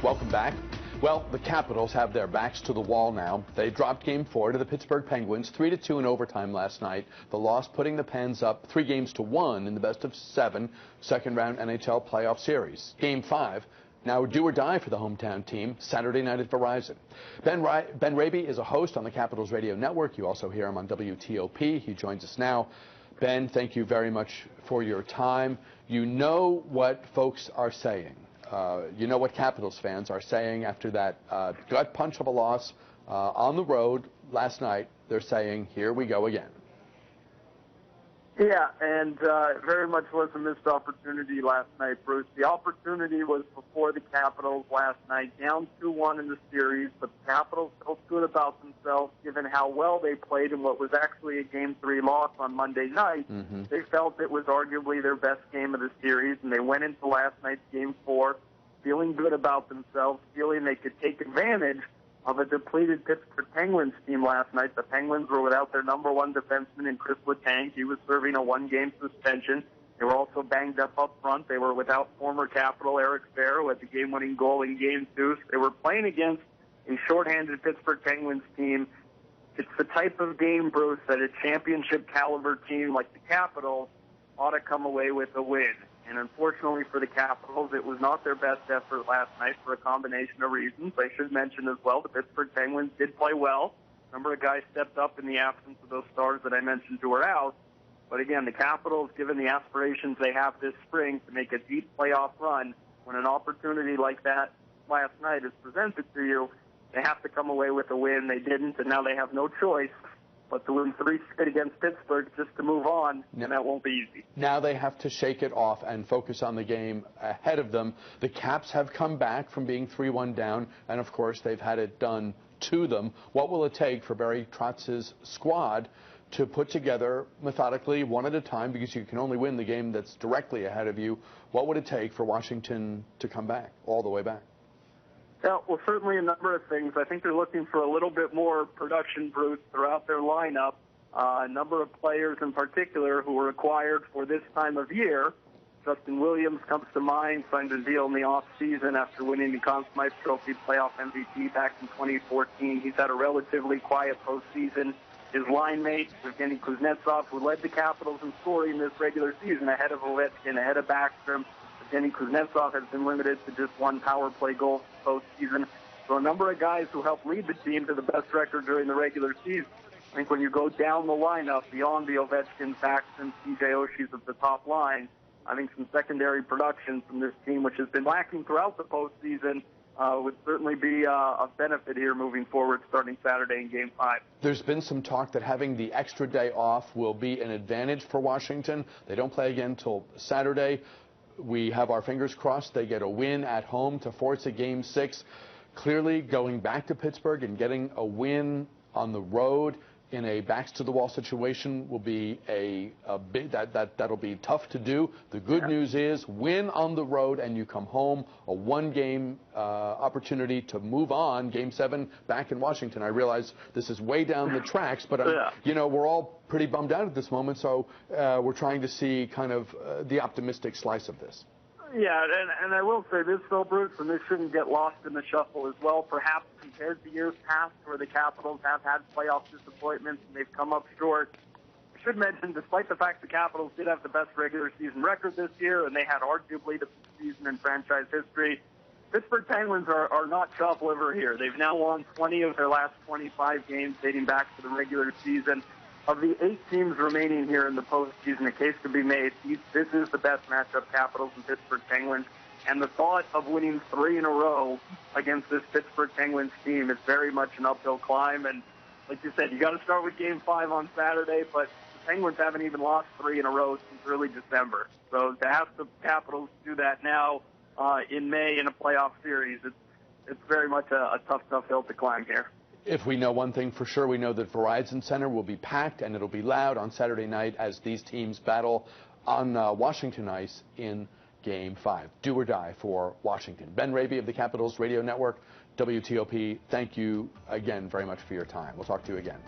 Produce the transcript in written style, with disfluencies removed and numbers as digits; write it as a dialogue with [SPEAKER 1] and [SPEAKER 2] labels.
[SPEAKER 1] Welcome back. Well, the Capitals have their backs to the wall now. They dropped Game 4 to the Pittsburgh Penguins, 3-2 in overtime last night. The loss putting the Pens up 3-1 in the best-of-7 second-round NHL playoff series. Game 5, now do or die for the hometown team, Saturday night at Verizon. Ben Raby is a host on the Capitals radio network. You also hear him on WTOP. He joins us now. Ben, thank you very much for your time. You know what folks are saying. You know what Capitals fans are saying after that gut punch of a loss on the road last night. They're saying, here we go again.
[SPEAKER 2] Yeah, and it very much was a missed opportunity last night, Bruce. The opportunity was before the Capitals last night, down 2-1 in the series, but the Capitals felt good about themselves given how well they played in what was actually a Game 3 loss on Monday night. They felt it was arguably their best game of the series, and they went into last night's Game 4 feeling good about themselves, feeling they could take advantage of a depleted Pittsburgh Penguins team last night. The Penguins were without their number one defenseman in Chris Letang. He was serving a one-game suspension. They were also banged up front. They were without former Capital Eric Fair, who had the game-winning goal in Game 2. They were playing against a shorthanded Pittsburgh Penguins team. It's the type of game, Bruce, that a championship-caliber team like the Capitals ought to come away with a win. And unfortunately for the Capitals, it was not their best effort last night for a combination of reasons. I should mention as well the Pittsburgh Penguins did play well. A number of guys stepped up in the absence of those stars that I mentioned who were out. But again, the Capitals, given the aspirations they have this spring to make a deep playoff run, when an opportunity like that last night is presented to you, they have to come away with a win. They didn't, and now they have no choice but to win 3 straight against Pittsburgh just to move on, and that won't be easy.
[SPEAKER 1] Now they have to shake it off and focus on the game ahead of them. The Caps have come back from being 3-1 down, and of course they've had it done to them. What will it take for Barry Trotz's squad to put together methodically, one at a time, because you can only win the game that's directly ahead of you? What would it take for Washington to come back, all the way back?
[SPEAKER 2] Yeah, well, certainly a number of things. I think they're looking for a little bit more production, Bruce, throughout their lineup. A number of players in particular who were acquired for this time of year. Justin Williams comes to mind, signed a deal in the offseason after winning the Conn Smythe Trophy playoff MVP back in 2014. He's had a relatively quiet postseason. His line mate, Evgeny Kuznetsov, who led the Capitals in scoring this regular season ahead of Ovechkin, ahead of Backstrom. Evgeny Kuznetsov has been limited to just one power play goal postseason. So a number of guys who helped lead the team to the best record during the regular season. I think when you go down the lineup, beyond the Ovechkin, Paxton, TJ Oshie's of the top line, I think some secondary production from this team, which has been lacking throughout the postseason, would certainly be a benefit here moving forward starting Saturday in Game 5.
[SPEAKER 1] There's been some talk that having the extra day off will be an advantage for Washington. They don't play again till Saturday. We have our fingers crossed they get a win at home to force a Game 6. Clearly, going back to Pittsburgh and getting a win on the road in a backs-to-the-wall situation will be that'll be tough to do. The good news is win on the road and you come home, a one-game opportunity to move on, Game 7 back in Washington. I realize this is way down the tracks, but you know, we're all pretty bummed out at this moment, so we're trying to see kind of the optimistic slice of this.
[SPEAKER 2] Yeah, and I will say this, though, Bruce, and this shouldn't get lost in the shuffle as well, perhaps compared to years past where the Capitals have had playoff disappointments and they've come up short. I should mention, despite the fact the Capitals did have the best regular season record this year and they had arguably the best season in franchise history, Pittsburgh Penguins are not chopped liver here. They've now won 20 of their last 25 games dating back to the regular season. Of the 8 teams remaining here in the postseason, a case could be made. This is the best matchup, Capitals and Pittsburgh Penguins. And the thought of winning 3 in a row against this Pittsburgh Penguins team is very much an uphill climb. And like you said, you got to start with Game 5 on Saturday, but the Penguins haven't even lost 3 in a row since early December. So to have the Capitals do that now in May in a playoff series, it's very much a tough hill to climb here.
[SPEAKER 1] If we know one thing for sure, we know that Verizon Center will be packed and it'll be loud on Saturday night as these teams battle on Washington ice in Game 5. Do or die for Washington. Ben Raby of the Capitals Radio Network, WTOP, thank you again very much for your time. We'll talk to you again.